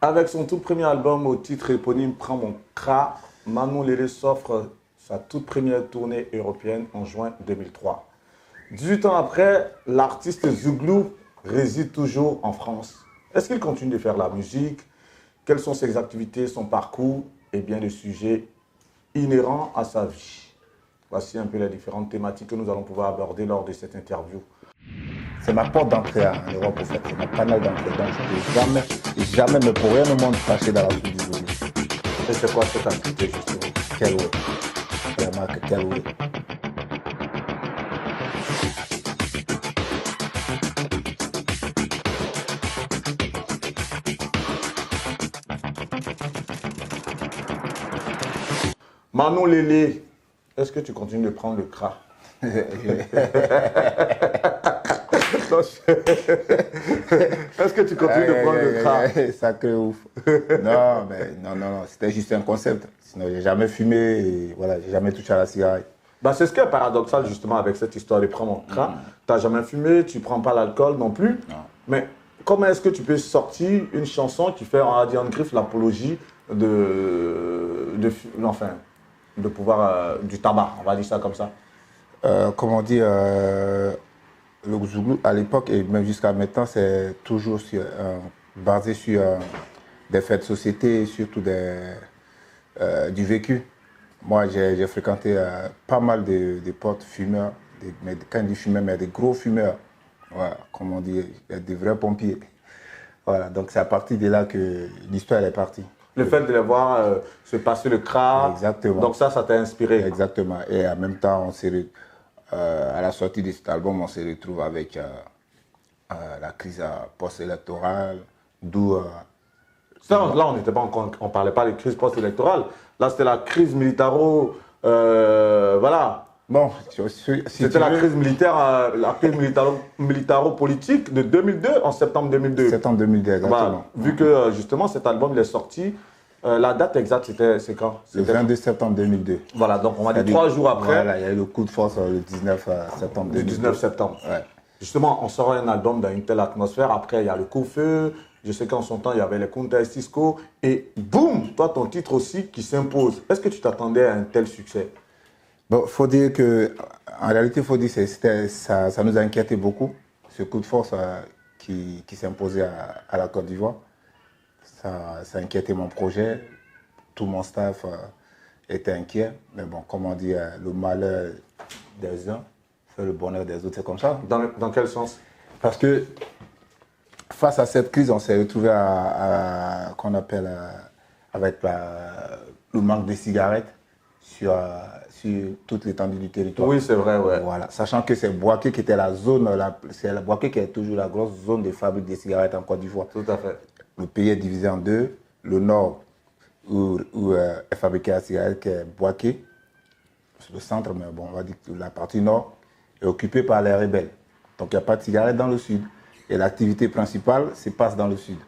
Avec son tout premier album au titre éponyme Prends mon cra, Manon Lélé s'offre sa toute première tournée européenne en juin 2003. 18 ans après, l'artiste Zouglou réside toujours en France. Est-ce qu'il continue de faire la musique? Quelles sont ses activités, son parcours et bien les sujets inhérents à sa vie? Voici un peu les différentes thématiques que nous allons pouvoir aborder lors de cette interview. C'est ma porte d'entrée en Europe, au fait. C'est mon canal d'entrée. Donc, je ne peux jamais, mais pour rien au monde, tâcher dans la soupe du Zoulou. Et c'est quoi cette activité, justement? Quel ouais. Vraiment que quel ouais. Manon Lélé, est-ce que tu continues de prendre le cra? Est-ce que tu continues de prendre le cra? Sacré ouf. Non, mais non, c'était juste un concept. Sinon, j'ai jamais fumé et voilà, j'ai jamais touché à la cigarette. Bah, c'est ce qui est paradoxal justement avec cette histoire de prendre mon cra. Tu n'as jamais fumé, tu ne prends pas l'alcool non plus. Non. Mais comment est-ce que tu peux sortir une chanson qui fait, on va dire en griffe, l'apologie enfin, de pouvoir du tabac, on va dire ça comme ça? Comment dire, le Zoulou à l'époque et même jusqu'à maintenant, c'est toujours basé sur des faits de société et surtout du vécu. Moi, j'ai fréquenté pas mal de potes fumeurs, mais quand je dis fumeurs, mais des gros fumeurs. Voilà, comme on dit, des vrais pompiers. Voilà, donc c'est à partir de là que l'histoire est partie. Le fait de les voir se passer le cra, Exactement. donc ça t'a inspiré. Exactement. Et en même temps, à la sortie de cet album, on se retrouve avec la crise post-électorale, d'où... Là, on n'était pas encore, on parlait pas de crise post-électorale. Là, c'était la crise militaro, voilà. Bon, c'était la crise militaire, la crise militaro-politique de 2002, en septembre 2002. Septembre 2002, exactement. Voilà. Vu que justement cet album il est sorti, la date exacte c'est quand? Le 22 septembre 2002. Voilà, donc on va dire 3 jours après. Voilà, il y a eu le coup de force le 19 septembre 2002. Le 19 septembre. Ouais. Justement, on sort un album dans une telle atmosphère. Après, il y a le coup-feu. Je sais qu'en son temps, il y avait les Kunta Cisco. Et boum, toi, ton titre aussi qui s'impose. Est-ce que tu t'attendais à un tel succès? Bon, faut dire que, en réalité, faut dire que ça nous a inquiété beaucoup, ce coup de force qui s'imposait à la Côte d'Ivoire. Ça inquiétait mon projet. Tout mon staff était inquiet. Mais bon, comme on dit, le malheur des uns fait le bonheur des autres. C'est comme ça. Dans quel sens? Parce que face à cette crise, on s'est retrouvé qu'on appelle avec le manque de cigarettes sur toute l'étendue du territoire. Oui, c'est vrai, ouais. Voilà. Sachant que c'est Boaké qui était c'est Boaké qui est toujours la grosse zone de fabrique de cigarettes en Côte d'Ivoire. Tout à fait. Le pays est divisé en deux. Le nord, où est fabriquée la cigarette, qui est Boaké, le centre, mais bon, on va dire que la partie nord est occupée par les rebelles. Donc il n'y a pas de cigarettes dans le sud. Et l'activité principale se passe dans le sud.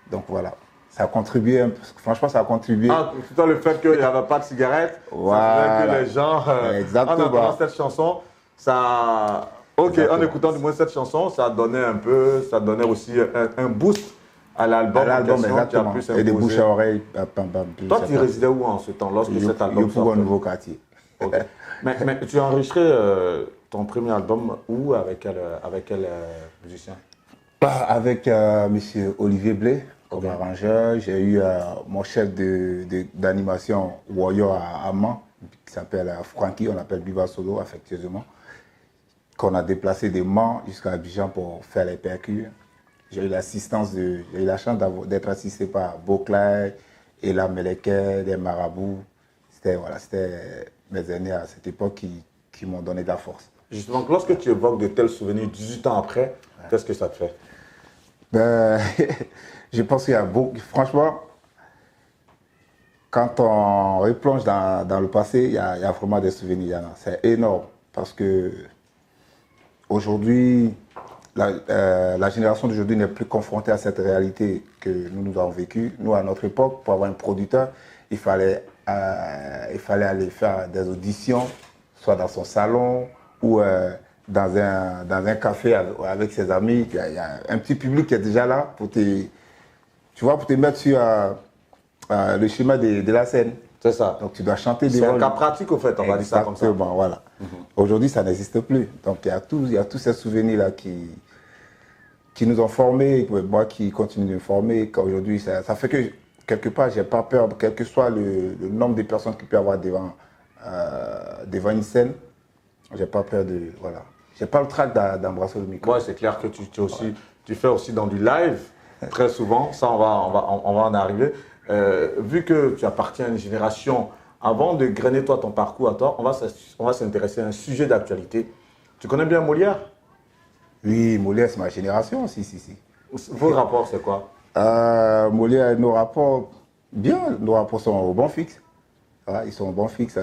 Donc voilà. Ça a contribué, franchement, ça a contribué. Ah, tout le fait qu'il n'y avait pas de cigarettes, voilà. Ça faisait que les gens, exactement. en entendant cette chanson, ça... Ok, exactement. En écoutant du moins cette chanson, ça donnait aussi un boost à l'album. Exactement. Et des bouches à oreilles. Toi, tu résidais où en ce temps, lorsque cet album sortait? Au nouveau quartier. Okay. mais tu as enregistré ton premier album où, avec quel musicien? Avec M. Olivier Blé. Comme arrangeur, j'ai eu mon chef d'animation Warrior à Amman, qui s'appelle Frankie, on l'appelle Biba Solo affectueusement, qu'on a déplacé des Mans jusqu'à Abidjan pour faire les percus. J'ai eu la chance d'être assisté par Beauclair, Ella Meleke, des marabouts. C'était mes aînés à cette époque qui m'ont donné de la force. Justement, lorsque tu évoques de tels souvenirs 18 ans après, qu'est-ce que ça te fait? Ben, je pense qu'il y a beaucoup. Franchement, quand on replonge dans le passé, il y a vraiment des souvenirs. C'est énorme parce que aujourd'hui, la génération d'aujourd'hui n'est plus confrontée à cette réalité que nous avons vécue. Nous, à notre époque, pour avoir un producteur, il fallait aller faire des auditions, soit dans son salon ou dans un café avec ses amis. Il y a un petit public qui est déjà là pour te tu vois, pour te mettre sur le schéma de la scène. C'est ça. Donc tu dois chanter C'est devant. un cas pratique, au fait, on va dire ça comme ça. Exactement, voilà. Aujourd'hui, ça n'existe plus. Donc il y a tous ces souvenirs-là qui nous ont formés, moi qui continue de me former. Aujourd'hui, ça fait que, quelque part, j'ai pas peur, quel que soit le nombre de personnes qu'il peut y avoir devant une scène, j'ai pas peur de. Voilà. J'ai pas le trac d'embrasser le micro. Ouais, c'est clair que tu fais aussi dans du live, très souvent. Ça, on va en arriver. Vu que tu appartiens à une génération, avant de grainer toi ton parcours à toi, on va s'intéresser à un sujet d'actualité. Tu connais bien Molière? Oui, Molière, c'est ma génération, si. Vos rapports, c'est quoi? Molière, nos rapports, bien, nos rapports sont au bon fixe. Voilà, ils sont au bon fixe,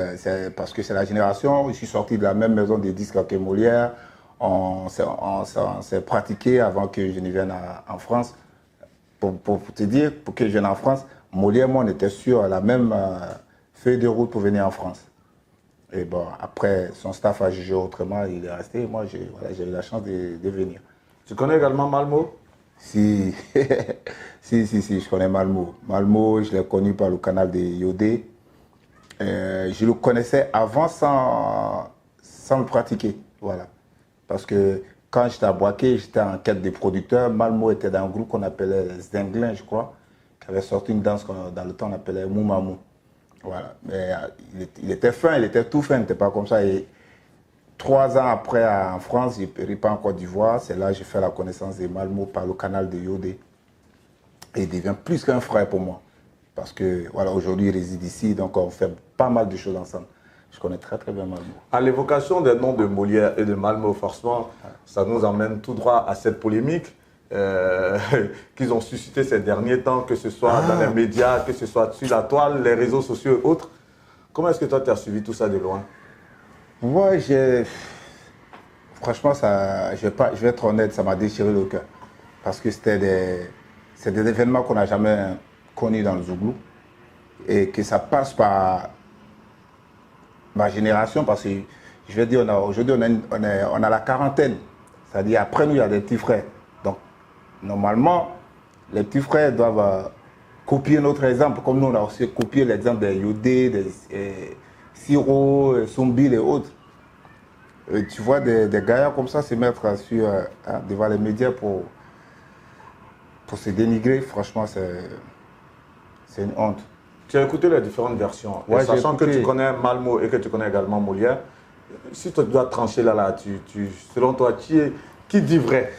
parce que c'est la génération, je suis sorti de la même maison de disques que Molière, on s'est pratiqué avant que je ne vienne en France. Pour te dire, pour que je vienne en France, Molière et moi, on était sur la même feuille de route pour venir en France. Et bon, après, son staff a jugé autrement, il est resté. Moi, j'ai eu la chance de venir. Tu connais également Malmo? Si, si, je connais Malmo. Malmo, je l'ai connu par le canal de Yodé. Je le connaissais avant sans le pratiquer. Voilà. Parce que quand j'étais à Boaké, j'étais en quête de producteurs. Malmo était dans un groupe qu'on appelait Zenglin, je crois, qui avait sorti une danse qu'on dans le temps on appelait Moumamou. Voilà. Mais il était fin, il était tout fin, il n'était pas comme ça. Et 3 ans après, en France, il périt pas en Côte d'Ivoire. C'est là que j'ai fait la connaissance de Malmo par le canal de Yodé. Et il devient plus qu'un frère pour moi. Parce que voilà, aujourd'hui, il réside ici, donc on fait pas mal de choses ensemble. Je connais très très bien Malmo. À l'évocation des noms de Molière et de Malmo, forcément, ça nous emmène tout droit à cette polémique qu'ils ont suscité ces derniers temps, que ce soit dans les médias, que ce soit sur la toile, les réseaux sociaux et autres. Comment est-ce que toi, tu as suivi tout ça de loin? Moi, franchement, je vais être honnête, ça m'a déchiré le cœur. Parce que c'est des événements qu'on n'a jamais connus dans le Zouglou. Et que ça passe par ma génération, parce que je vais dire, aujourd'hui, on a la quarantaine. C'est-à-dire, après nous, il y a des petits frères. Donc, normalement, les petits frères doivent copier notre exemple, comme nous, on a aussi copié l'exemple des Yodé, des Siro, Sombil et autres. Et tu vois des gars comme ça se mettre devant les médias pour se dénigrer, franchement, c'est une honte. Tu as écouté les différentes versions, ouais, sachant que tu connais Malmo et que tu connais également Molière. Si tu dois trancher là, selon toi, qui dit vrai?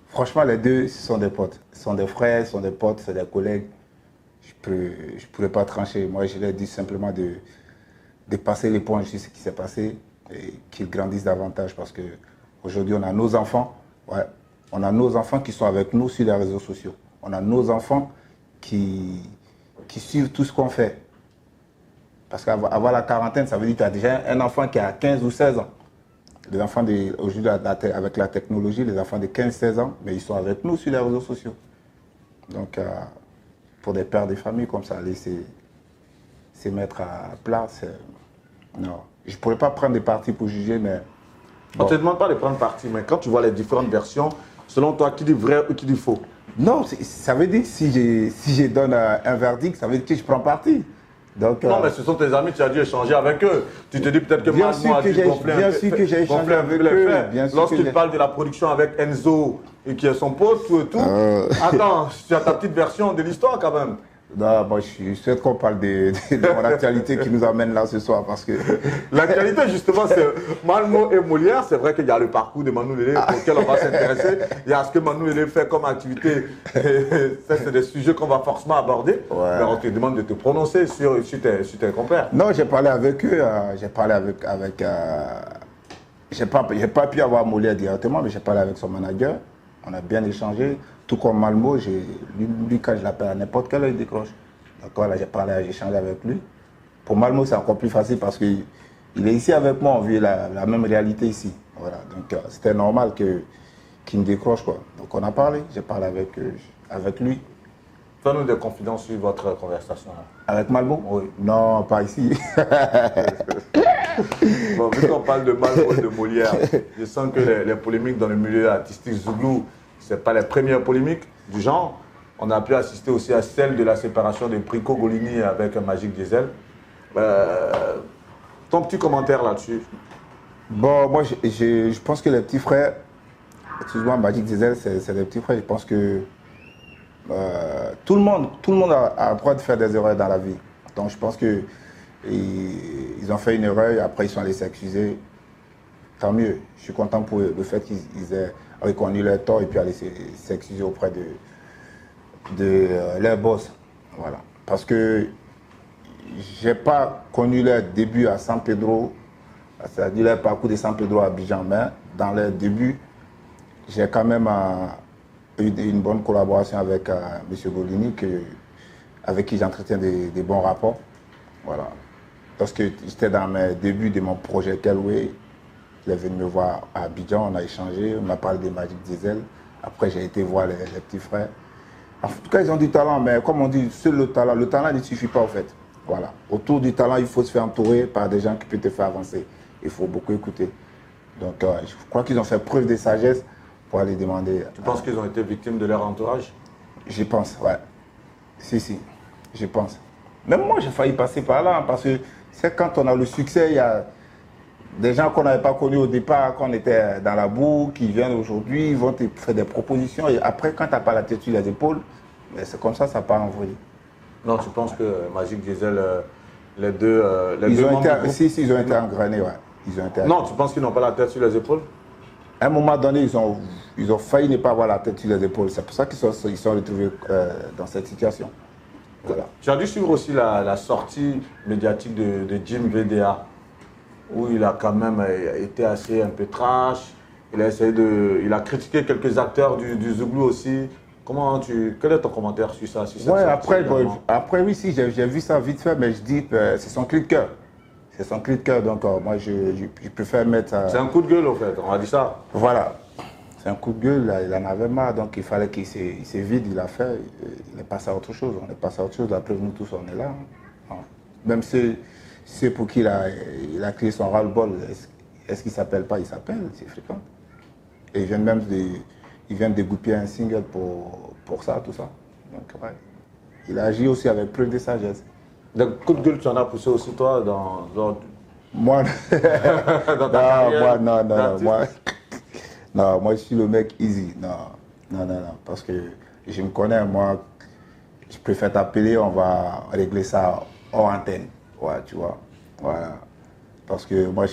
Franchement, les deux, ce sont des potes. Ce sont des frères, ce sont des potes, c'est des collègues. Je ne pourrais pas trancher. Moi, je leur dis simplement de passer l'éponge sur ce qui s'est passé et qu'ils grandissent davantage parce qu'aujourd'hui, on a nos enfants. Ouais, on a nos enfants qui sont avec nous sur les réseaux sociaux. On a nos enfants qui suivent tout ce qu'on fait. Parce qu'avoir la quarantaine, ça veut dire que tu as déjà un enfant qui a 15 ou 16 ans. Les enfants, aujourd'hui, avec la technologie, les enfants de 15-16 ans, mais ils sont avec nous sur les réseaux sociaux. Donc, pour des pères de famille comme ça, aller se mettre à plat, non. Je ne pourrais pas prendre des partis pour juger, mais... Bon. On ne te demande pas de prendre parti, mais quand tu vois les différentes versions, selon toi, qui dit vrai ou qui dit faux? Non, ça veut dire que si je donne un verdict, ça veut dire que je prends parti. Donc, non, mais ce sont tes amis, tu as dû échanger avec eux. Tu te dis peut-être que bien sûr que j'ai échangé avec eux. Lorsqu'il parle de la production avec Enzo, et qui est son pote, tout et tout. Attends, tu as ta petite version de l'histoire quand même. Non, moi, je souhaite qu'on parle de mon actualité qui nous amène là ce soir parce que... L'actualité, justement, c'est Malmo et Molière. C'est vrai qu'il y a le parcours de Manu Lélé auquel on va s'intéresser. Il y a ce que Manu Lélé fait comme activité. Ça, c'est des sujets qu'on va forcément aborder. Ouais. Mais on te demande de te prononcer sur tes compères. Non, j'ai parlé avec eux. J'ai parlé j'ai pas pu avoir Molière directement, mais j'ai parlé avec son manager. On a bien échangé. Tout comme Malmo, lui, quand je l'appelle à n'importe quelle heure, il décroche. Donc voilà, j'ai échangé avec lui. Pour Malmo, c'est encore plus facile parce qu'il est ici avec moi, on vit la même réalité ici. Voilà, donc c'était normal qu'il me décroche, quoi. Donc on a parlé, j'ai parlé avec lui. Fais-nous des confidences sur votre conversation. Avec Malmo? Oui. Non, pas ici. Bon, vu qu'on parle de Malmo et de Molière, je sens que les polémiques dans le milieu artistique Zouglou, ce pas les premières polémiques du genre. On a pu assister aussi à celle de la séparation de Prico Golini avec Magic Diesel. Ton petit commentaire là-dessus? Bon, moi, je pense que les petits frères, excuse-moi, Magic Diesel, c'est des petits frères. Je pense que tout le monde a le droit de faire des erreurs dans la vie. Donc, je pense que ils ont fait une erreur et après, ils sont allés s'excuser. Tant mieux. Je suis content pour eux, le fait qu'ils aient reconnu leur tort et puis aller s'excuser auprès de leur boss. Voilà. Parce que j'ai pas connu leur début à San Pedro, c'est-à-dire leur parcours de San Pedro à Abidjan, mais dans leur début, j'ai quand même eu une bonne collaboration avec M. Golini, avec qui j'entretiens des bons rapports. Voilà. Lorsque j'étais dans mes débuts de mon projet Kelway, il est venu me voir à Abidjan, on a échangé, on m'a parlé de Magic Diesel. Après, j'ai été voir les petits frères. En tout cas, ils ont du talent, mais comme on dit, seul le talent ne suffit pas, en fait. Voilà. Autour du talent, il faut se faire entourer par des gens qui peuvent te faire avancer. Il faut beaucoup écouter. Donc, je crois qu'ils ont fait preuve de sagesse pour aller demander. Tu penses qu'ils ont été victimes de leur entourage? Je pense, ouais. Si, je pense. Même moi, j'ai failli passer par là, parce que c'est quand on a le succès, il y a des gens qu'on n'avait pas connus au départ, quand on était dans la boue, qui viennent aujourd'hui, ils vont te faire des propositions. Et après, quand tu n'as pas la tête sur les épaules, c'est comme ça part en vrille. Non, tu penses que Magic Diesel, les deux ils ont membres été, du groupe, ils ont été engrenés, ouais. Ils ont été non, tu penses qu'ils n'ont pas la tête sur les épaules? À un moment donné, ils ont failli ne pas avoir la tête sur les épaules. C'est pour ça qu'ils sont retrouvés dans cette situation. Voilà. Tu as dû suivre aussi la sortie médiatique de Jim VDA, où il a quand même été assez un peu trash. Il a critiqué quelques acteurs du Zouglou aussi. Quel est ton commentaire sur ça, sur cette Ouais, sortie, après oui, si, j'ai vu ça vite fait, mais je dis que c'est son cri de cœur. C'est son cri de cœur, donc moi je préfère mettre. C'est un coup de gueule, en fait, on a dit ça. Voilà. C'est un coup de gueule, il en avait marre, donc il fallait qu'il s'évite, il a fait, il est passé à autre chose. On est passé à autre chose, après nous tous on est là. Hein. Même ceux pour qui il a créé son ras-le-bol, est-ce qu'il ne s'appelle pas? Il s'appelle, c'est fréquent. Et il vient de dégoupiller un single pour ça, tout ça. Donc ouais. Il a agi aussi avec preuve de sagesse. Donc, coup de gueule, tu en as poussé aussi toi dans Moi, dans ta carrière moi je suis le mec easy. Non, parce que je me connais, moi, je préfère t'appeler, on va régler ça hors antenne. Ouais, tu vois. Voilà. Parce que moi,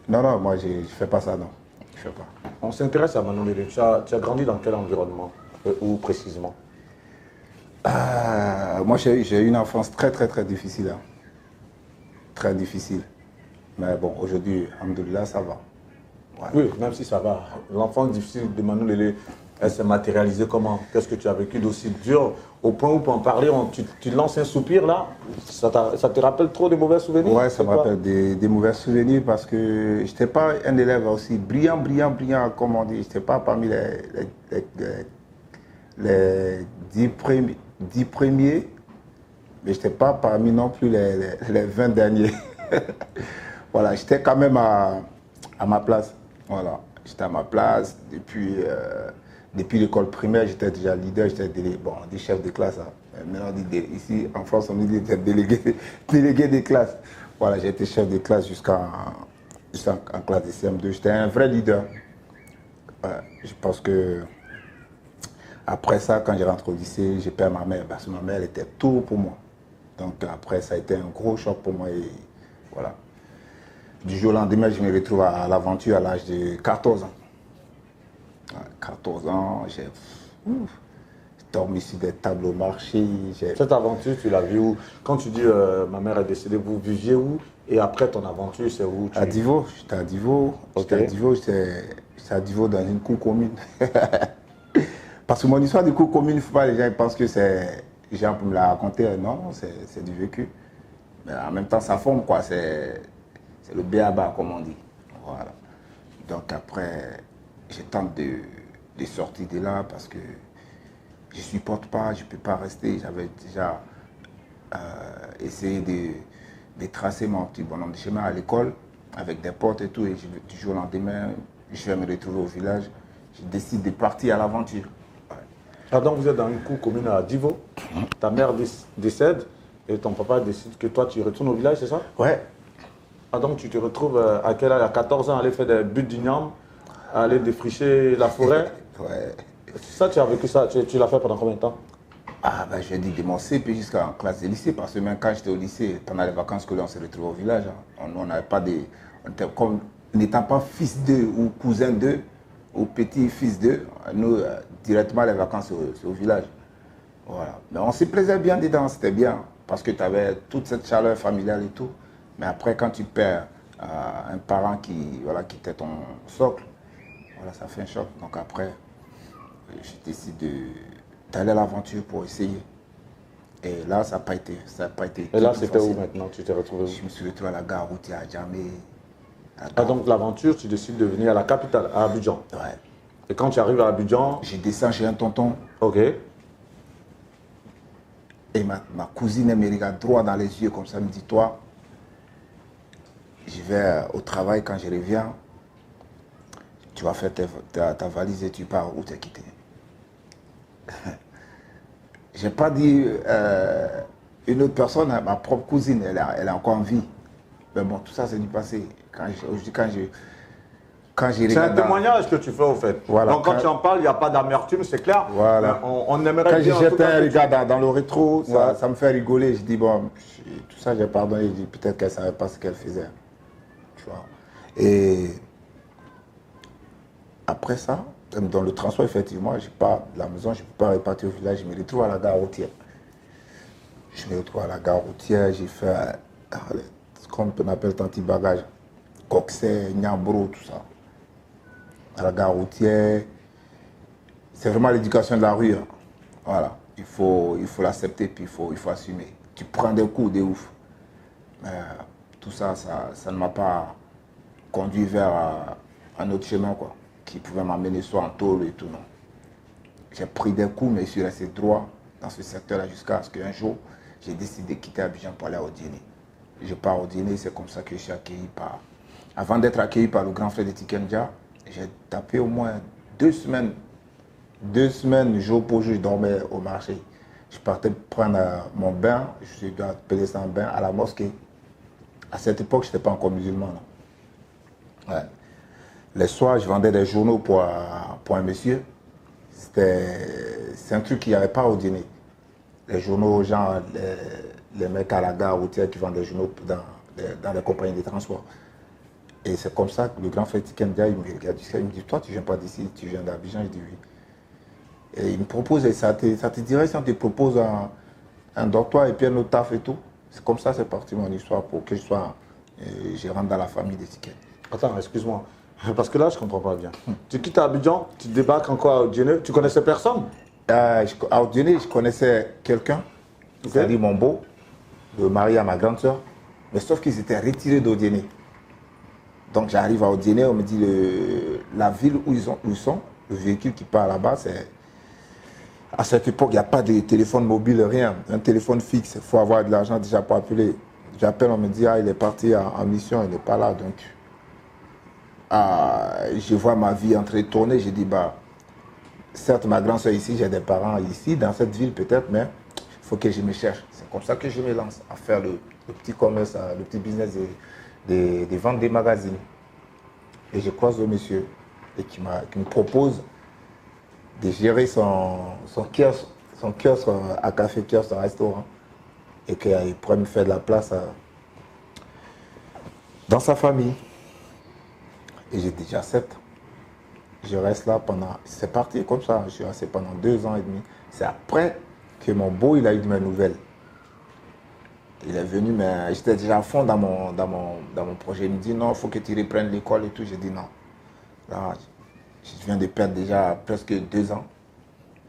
moi, je fais pas ça, non. Je fais pas. On s'intéresse à Manon Lélé. Tu as grandi dans quel environnement? Où précisément? Moi, j'ai eu une enfance très, très, très difficile. Hein. Très difficile. Mais bon, aujourd'hui, alhamdoulilah, ça va. Ouais. Oui, même si ça va. L'enfance difficile de Manon Lélé, elle s'est matérialisée comment? Qu'est-ce que tu as vécu d'aussi dur au point où, pour en parler, tu lances un soupir là? Ça te rappelle trop de mauvais souvenirs? Ouais, ça me rappelle des mauvais souvenirs parce que je n'étais pas un élève aussi brillant, comme on dit. Je n'étais pas parmi les 10 premiers, mais je n'étais pas parmi non plus les 20 derniers. Voilà, j'étais quand même à ma place. Voilà, j'étais à ma place. Depuis l'école primaire, j'étais déjà leader, j'étais des chefs de classe. Hein. Maintenant, ici en France, on dit délégué de classe. Voilà, j'ai été chef de classe jusqu'en classe de CM2. J'étais un vrai leader. Je pense que après ça, quand j'ai rentré au lycée, j'ai perdu ma mère parce que ma mère elle était tout pour moi. Donc après, ça a été un gros choc pour moi. Et voilà. Du jour au lendemain, je me retrouve à l'aventure à l'âge de 14 ans. 14 ans, j'ai dormi sur des tables au marché. Cette aventure, tu l'as vue où? Quand tu dis ma mère est décédée, vous viviez où? Et après ton aventure, c'est où? À Divo, j'étais à Divo. Okay. J'étais à Divo dans une cour commune. Parce que mon histoire de cour commune, il ne faut pas les gens pensent que c'est. Les gens peuvent me la raconter. Non, c'est du vécu. Mais en même temps, ça forme, quoi. C'est le béaba, comme on dit. Voilà. Donc après, je tente de sortir de là parce que je ne supporte pas, je ne peux pas rester. J'avais déjà essayé de tracer mon petit bonhomme de chemin à l'école avec des potes et tout. Et du jour au lendemain, je vais me retrouver au village. je décide de partir à l'aventure. Ouais. Ah, donc vous êtes dans une cour commune à Divo, ta mère décède et ton papa décide que toi tu retournes au village, c'est ça? Ouais. Ah, donc tu te retrouves à quel âge? À 14 ans, à aller faire des buts d'igname, à aller défricher la forêt. Ouais. Ça, tu as vécu ça, tu l'as fait pendant combien de temps? Ah, ben, je dis de mon CP jusqu'en classe de lycée, parce que même quand j'étais au lycée, pendant les vacances scolaires, on se retrouvait au village. Hein. On n'avait pas de. On était comme n'étant pas fils d'eux ou cousin d'eux ou petit-fils d'eux, nous, directement les vacances, c'est au village. Voilà. Mais on se plaisait bien dedans, c'était bien, parce que tu avais toute cette chaleur familiale et tout. Mais après, quand tu perds un parent qui, voilà, qui était ton socle, voilà, ça fait un choc. Donc après, je décide d'aller à l'aventure pour essayer. Et là, ça n'a pas été. Et là, tout c'était où facile. maintenant? Tu t'es retrouvé où? Je me suis retrouvé à la gare routière à Djamé. Ah, donc l'aventure, tu décides de venir à la capitale, à Abidjan. Ouais. Et quand tu arrives à Abidjan, Je descends chez un tonton ok. et ma cousine elle me regarde droit dans les yeux comme ça, elle me dit, toi, je vais au travail, quand je reviens, tu vas faire ta valise et tu pars où tu es quitté. Je n'ai pas dit une autre personne, hein, ma propre cousine, elle est encore en vie. Mais bon, tout ça c'est du passé. Quand j'ai C'est un regardé. témoignage que tu fais au fait. Voilà, Donc quand tu en parles, il n'y a pas d'amertume, c'est clair. Voilà. On aimerait Quand bien. je jette un regard dans le rétro, Ouais. ça me fait rigoler. Je dis, bon, tout ça j'ai pardonné. Je dis, peut-être qu'elle ne savait pas ce qu'elle faisait. Tu vois. Et après ça, dans le transport, effectivement, je pars de la maison, je ne peux pas repartir au village. Je me retrouve à la gare routière. J'ai fait ce qu'on appelle tanti-bagage. Coxet, Niambro, tout ça. À la gare routière, c'est vraiment l'éducation de la rue. Hein. Voilà. Il faut l'accepter, puis il faut assumer. Tu prends des coups de ouf. Mais tout ça, ça ne m'a pas conduit vers un autre chemin, quoi, qui pouvait m'amener soit en tôle et tout, non. J'ai pris des coups, mais je suis resté droit dans ce secteur-là jusqu'à ce qu'un jour, j'ai décidé de quitter Abidjan pour aller au dîner. Je pars au dîner, c'est comme ça que je suis accueilli par... Avant d'être accueilli par le grand frère de Tikenja, j'ai tapé au moins 2 semaines. 2 semaines, jour pour jour, je dormais au marché. Je partais prendre mon bain, je dois appeler ça un bain, à la mosquée. À cette époque, je n'étais pas encore musulman. Ouais. Les soirs, je vendais des journaux pour un monsieur. C'est un truc qu'il n'y avait pas au dîner. Les journaux, genre les mecs à la gare routière qui vendent des journaux dans les compagnies de transport. Et c'est comme ça que le grand frère Tikenja, il me regarde, il me dit, toi, tu ne viens pas d'ici, tu viens d'Abidjan. Je dis oui. Et il me propose, et ça te dirait si on te propose un dortoir et puis un autre taf et tout. C'est comme ça, c'est parti mon histoire pour que je rentre dans la famille des Tiken. Attends, excuse-moi. Parce que là, je ne comprends pas bien. Tu quittes Abidjan, tu débarques encore à Djéné, tu connaissais personne? À Djéné, je connaissais quelqu'un, c'est-à-dire mon beau, de marié à ma grande soeur, mais sauf qu'ils étaient retirés d'Odiené. Donc j'arrive à Odiené, on me dit la ville où ils sont, le véhicule qui part là-bas, c'est... À cette époque, il n'y a pas de téléphone mobile, rien. Un téléphone fixe, il faut avoir de l'argent déjà pour appeler. J'appelle, on me dit, ah, il est parti en mission, il n'est pas là. Donc, je vois ma vie en train de tourner. Je dis, bah, certes, ma grande soeur ici, j'ai des parents ici, dans cette ville peut-être, mais il faut que je me cherche. C'est comme ça que je me lance à faire le petit commerce, le petit business de vente des magazines. Et je croise le monsieur et qui me propose de gérer son kiosque à café, kiosque, à restaurant. Et qu'il pourrait me faire de la place dans sa famille. Et j'ai dit, j'accepte. Je reste là pendant... C'est parti comme ça. Je suis resté pendant 2 ans et demi. C'est après que mon beau, il a eu de mes nouvelles. Il est venu, mais j'étais déjà à fond dans mon projet. Il me dit, non, il faut que tu reprennes l'école et tout. J'ai dit, non. Là, je viens de perdre déjà presque 2 ans.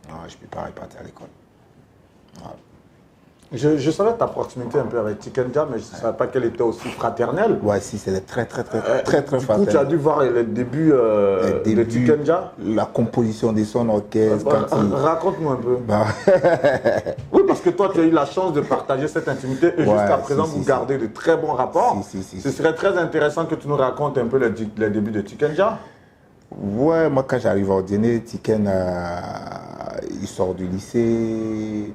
Non, je ne peux pas repartir à l'école. Voilà. Je savais ta proximité un peu avec Tikenja, mais je ne savais pas qu'elle était aussi fraternelle. Ouais, si, c'est très Du fraternel. coup, tu as dû voir les débuts de Tikenja. La composition de son orchestre. Raconte-nous un peu. Bah. Oui, parce que toi, tu as eu la chance de partager cette intimité et jusqu'à présent, vous gardez de très bons rapports. Ce serait très intéressant que tu nous racontes un peu les débuts de Tikenja. Ouais, moi quand j'arrive au dîner, Tiken, il sort du lycée.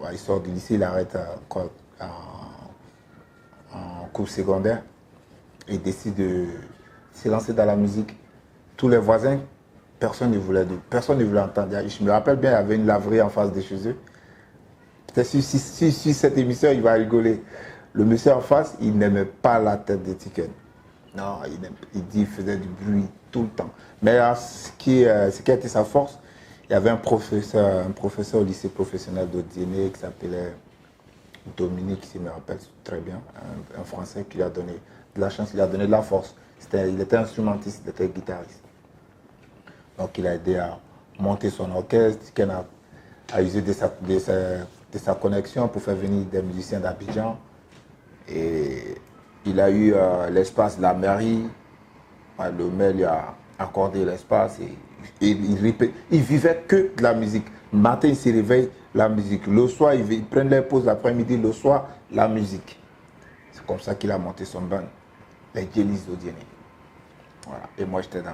Ouais, il sort du lycée, il arrête en cours secondaire. Et il décide de se lancer dans la musique. Tous les voisins, personne ne voulait entendre. Je me rappelle bien, il y avait une laverie en face de chez eux. Peut-être sur cette émission, il va rigoler. Le monsieur en face, il n'aimait pas la tête de Tiken. Non, il dit qu'il faisait du bruit tout le temps. Mais ce qui a été sa force, il y avait un professeur au lycée professionnel d'Odiéné qui s'appelait Dominique, si je me rappelle très bien, un Français qui lui a donné de la chance, il lui a donné de la force. Il était instrumentiste, il était guitariste. Donc il a aidé à monter son orchestre, Tiken a usé de sa connexion pour faire venir des musiciens d'Abidjan. Et il a eu l'espace de la mairie. Le maire lui a accordé l'espace et il vivait que de la musique. Le matin, il se réveille, la musique. Le soir, il prend les pauses l'après-midi. Le soir, la musique. C'est comme ça qu'il a monté son band, les Jellies d'Odiéné. Voilà. Et moi, j'étais dans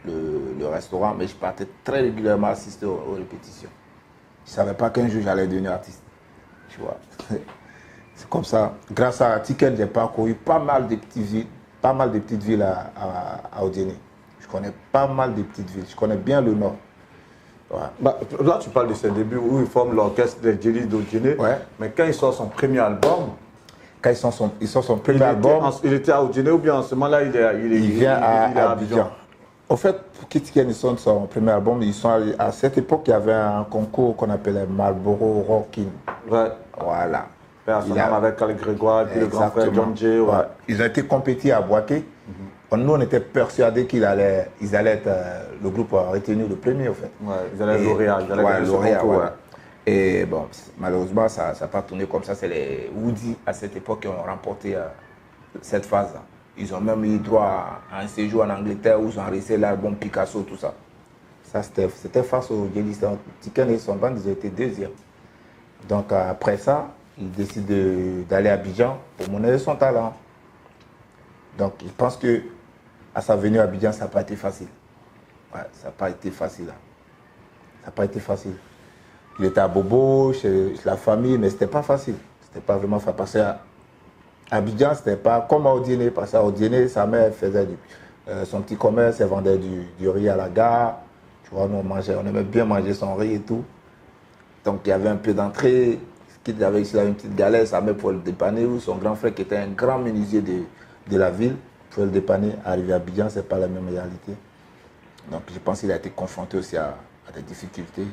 le restaurant, mais je partais très régulièrement assister aux répétitions. Je ne savais pas qu'un jour, j'allais devenir artiste. Tu vois. C'est comme ça. Grâce à Tiken, j'ai parcouru pas mal de petites villes à Odiéné. Je connais pas mal de petites villes. Je connais bien le Nord. Ouais. Bah, là, tu parles de ses débuts où il forme l'orchestre des Jellies d'Odiéné. Ouais. Mais quand il sort son premier album, Quand il sort son premier album, il était à Odiéné ou bien en ce moment-là, il vient à Abidjan. Au fait, pour que Tiken sorte son premier album, à cette époque, il y avait un concours qu'on appelait Marlboro Rockin'. Ouais. Voilà. Personne avec Alex Grégoire, puis le grand frère John Jay. Ouais. Ouais. Ils ont été compétis à Boaké. Nous, on était persuadés qu'ils allaient être le groupe retenu le premier, au fait. Ouais, ils allaient lauréat. Lauréat, voilà. Et bon, malheureusement, ça n'a pas tourné comme ça. C'est les Woody, à cette époque, qui ont remporté cette phase-là. Ils ont même eu droit à un séjour en Angleterre où ils ont enregistré l'album Picasso, tout ça. Ça, c'était face aux Jellies. Tiken et son band, ils ont été deuxièmes. Donc, après ça, ils décident d'aller à Abidjan pour monnayer son talent. Donc, je pense que à sa venue à Abidjan, ça n'a pas été facile. Ouais, ça n'a pas été facile. Ça n'a pas été facile. Il était à Bobo, chez la famille, mais ce n'était pas facile. C'était pas vraiment facile. Parce qu'à Abidjan, ce n'était pas comme à Odiéné. Parce qu'à Odiéné, sa mère faisait son petit commerce, elle vendait du riz à la gare. Tu vois, nous, on aimait bien manger son riz et tout. Donc, il y avait un peu d'entrée. Il avait ici une petite galère, sa mère pour le dépanner, ou son grand frère qui était un grand menuisier de la ville, pour le dépanner. Arrivé à Abidjan, ce n'est pas la même réalité. Donc je pense qu'il a été confronté aussi à des difficultés.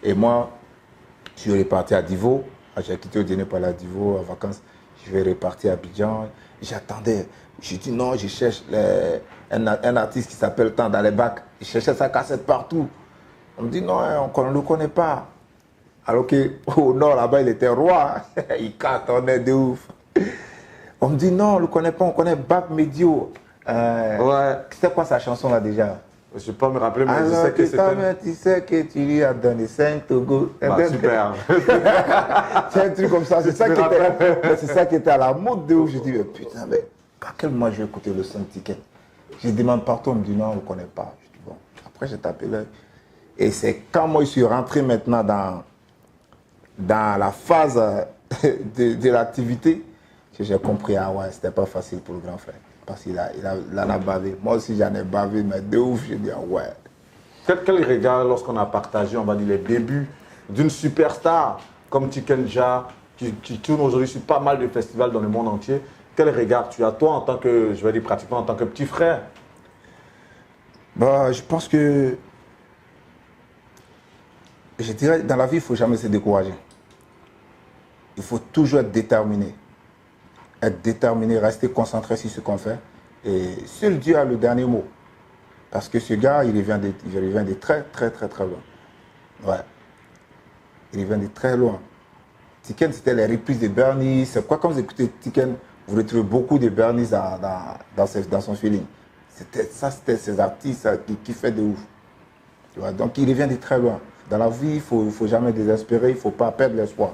Et moi, je suis reparti à Divo. J'ai quitté Odiéné pour aller à Divo en vacances. Je vais repartir à Abidjan. J'attendais. J'ai dit non, je cherche un artiste qui s'appelle Tant dans les bacs. Je cherchais sa cassette partout. On me dit non, on ne le connaît pas. Alors qu'au nord, là-bas, il était roi. Il cartonnait de ouf. On me dit non, on ne le connaît pas, on connaît Bac Médio. Ouais. C'était quoi sa chanson là déjà? Je ne sais pas me rappeler, mais alors je sais que c'était... Tu sais que tu lui as donné 5 Togo. Bah, super. C'est un truc comme ça. C'est ça qui était à la mode de ouf. Je dis, mais putain, mais à quel moment je vais écouter le son de Tiken? Je demande partout, on me dit non, on ne le connaît pas. Je dis bon. Après, j'ai tapé l'œil. Et c'est quand moi je suis rentré maintenant dans la phase de l'activité que j'ai compris, ah ouais, c'était pas facile pour le grand frère. Parce qu'il en a bavé. Moi aussi, j'en ai bavé, mais de ouf, j'ai dit, ah ouais. Quel regard lorsqu'on a partagé, on va dire, les débuts d'une superstar comme Tiken Jah, qui tourne aujourd'hui sur pas mal de festivals dans le monde entier. Quel regard tu as, toi, en tant que, je vais dire pratiquement en tant que petit frère? Bah, je pense que, je dirais, dans la vie, il ne faut jamais se décourager. Il faut toujours être déterminé. Être déterminé, rester concentré sur ce qu'on fait. Et seul Dieu a le dernier mot. Parce que ce gars, il vient de très, très, très, très loin. Ouais. Il vient de très loin. Tiken, c'était les reprises de Bernie. C'est quoi, quand vous écoutez Tiken, vous retrouvez beaucoup de Bernie dans son feeling. C'était ces artistes qui fait de ouf. Tu vois, donc, il vient de très loin. Dans la vie, il ne faut jamais désespérer, il ne faut pas perdre l'espoir.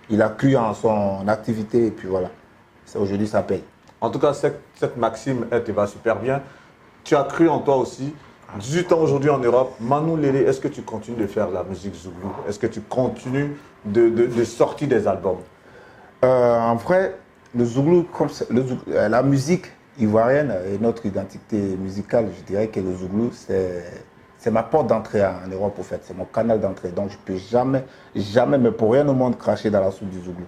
Il a cru en son activité et puis voilà. Aujourd'hui, ça paye. En tout cas, cette maxime, elle te va super bien. tu as cru en toi aussi. 18 ans aujourd'hui en Europe, Manu Lélé, est-ce que tu continues de faire la musique Zouglou? Est-ce que tu continues de sortir des albums? En vrai, le Zouglou, la musique ivoirienne et notre identité musicale, je dirais que le Zouglou, c'est ma porte d'entrée en Europe, au fait. C'est mon canal d'entrée. Donc, je ne peux jamais, jamais, mais pour rien au monde, cracher dans la soupe du Zouglou.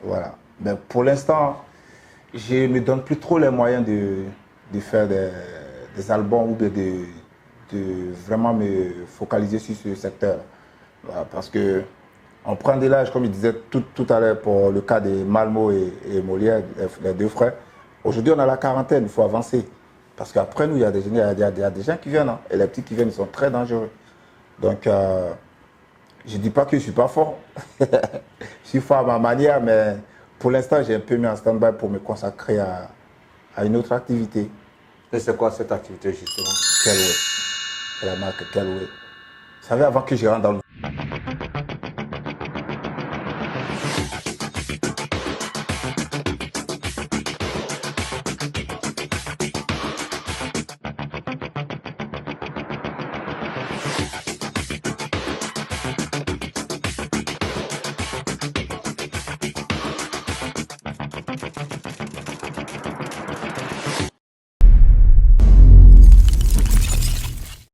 Voilà. Mais pour l'instant, je ne me donne plus trop les moyens de faire des albums ou de vraiment me focaliser sur ce secteur. Voilà, parce que on prend de l'âge, comme je disais tout à l'heure pour le cas de Malmo et Molière, les deux frères. Aujourd'hui, on a la quarantaine, il faut avancer. Parce qu'après nous, il y a des gens qui viennent. Hein, et les petits qui viennent, ils sont très dangereux. Donc, je ne dis pas que je ne suis pas fort. Je suis fort à ma manière, mais pour l'instant, j'ai un peu mis en stand-by pour me consacrer à une autre activité. Et c'est quoi cette activité justement? Kelway. C'est la marque Kelway. Vous savez, avant que je rentre dans le